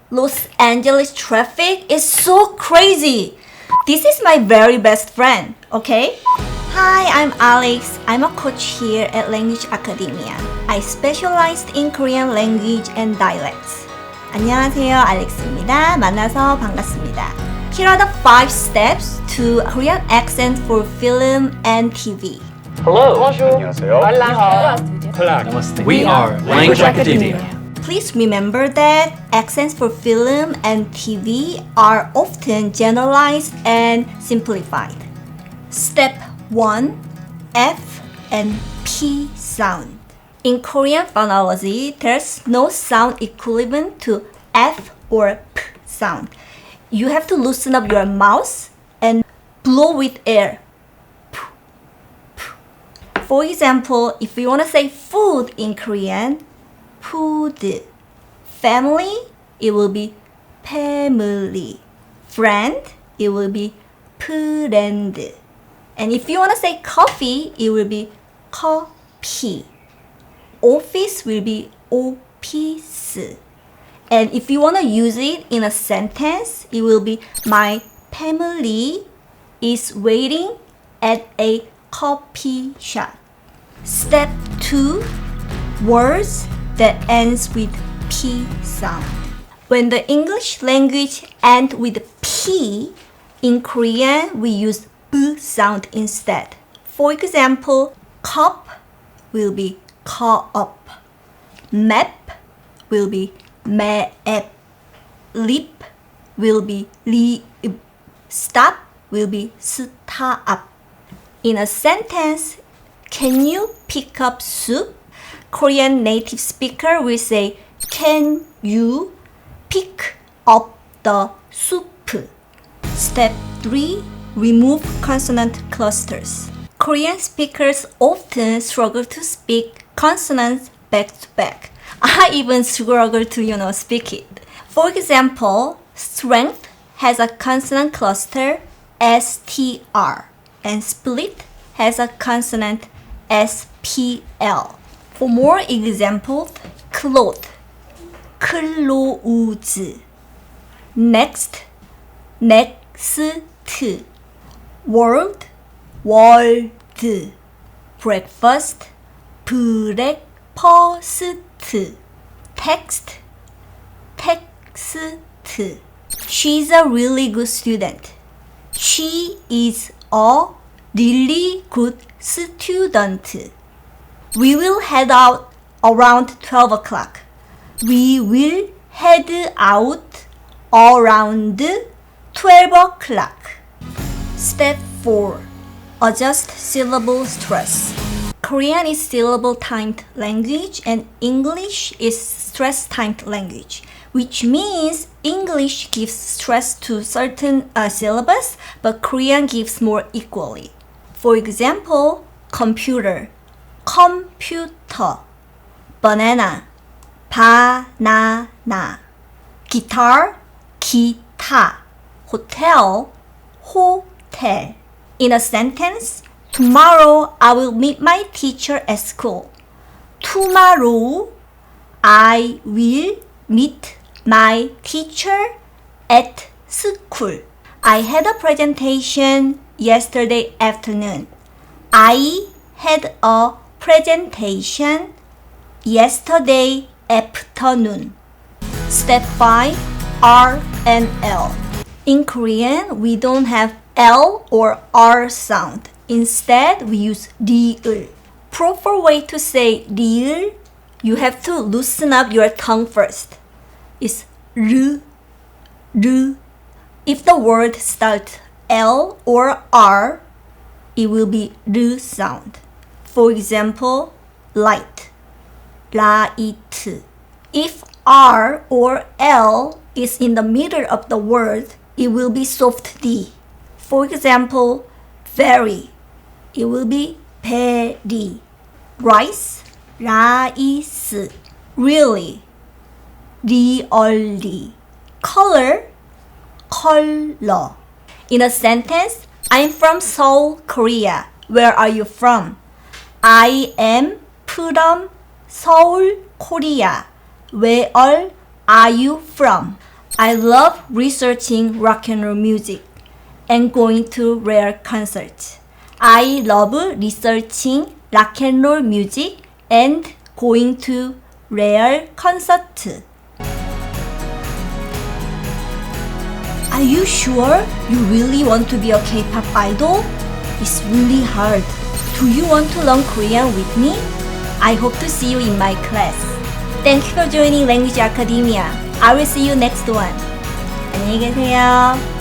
Los Angeles traffic is so crazy. This is my very best friend, okay? Hi, I'm Alix. I'm a coach here at Language Academia. I specialized in Korean language and dialects. 안녕하세요, 알릭스입니다. 만나서 반갑습니다. Here are the 5 steps to Korean accent for film and TV. Hello. Bonjour. 안녕하세요. Hola. We are Language Academia. Please remember that accents for film and TV are often generalized and simplified. Step 1. F and P sound. In Korean phonology, there's no sound equivalent to F or P sound. You have to loosen up your mouth and blow with air. For example, if you want to say food in Korean, food. Family, it will be family. Friend, it will be friend. And if you want to say coffee, it will be coffee. Office will be office. And if you want to use it in a sentence, it will be my family is waiting at a coffee shop. Step 2. Words that ends with P sound. When the English language ends with P, in Korean we use B sound instead. For example, cup will be cup. Map will be map. Lip will be lip. Stop will be stop. In a sentence, can you pick up soup? Korean native speaker will say, can you pick up the soup? Step 3. Remove consonant clusters. Korean speakers often struggle to speak consonants back to back. I even struggle to, speak it. For example, strength has a consonant cluster STR and split has a consonant SPL. For more examples, cloth, clothes. Next, world, world. Breakfast, breakfast. Text, text. She's a really good student. She is a really good student. We will head out around 12 o'clock. We will head out around 12 o'clock. Step 4. Adjust syllable stress. Korean is syllable-timed language and English is stress-timed language, which means English gives stress to certain syllables, but Korean gives more equally. For example, computer, computer. Banana, banana. Guitar, guitar. Hotel, hotel. In a sentence, tomorrow I will meet my teacher at school. Tomorrow I will meet my teacher at school. I had a presentation yesterday afternoon. I had a presentation yesterday afternoon. Step 5. R and L. In Korean, we don't have L or R sound. Instead, we use 리을. Proper way to say 리을, you have to loosen up your tongue first. It's 르. If the word starts L or R, it will be 르 sound. For example, light, light. If R or L is in the middle of the word, it will be soft D. For example, very, it will be very. Rice, rice. Really, really. Color, color. In a sentence, I'm from Seoul, Korea. Where are you from? I am from Seoul, Korea. Where are you from? I love researching rock and roll music and going to rare concerts. I love researching rock and roll music and going to rare concerts. Are you sure you really want to be a K-pop idol? It's really hard. Do you want to learn Korean with me? I hope to see you in my class. Thank you for joining Language Academia. I will see you next one. 안녕히 계세요.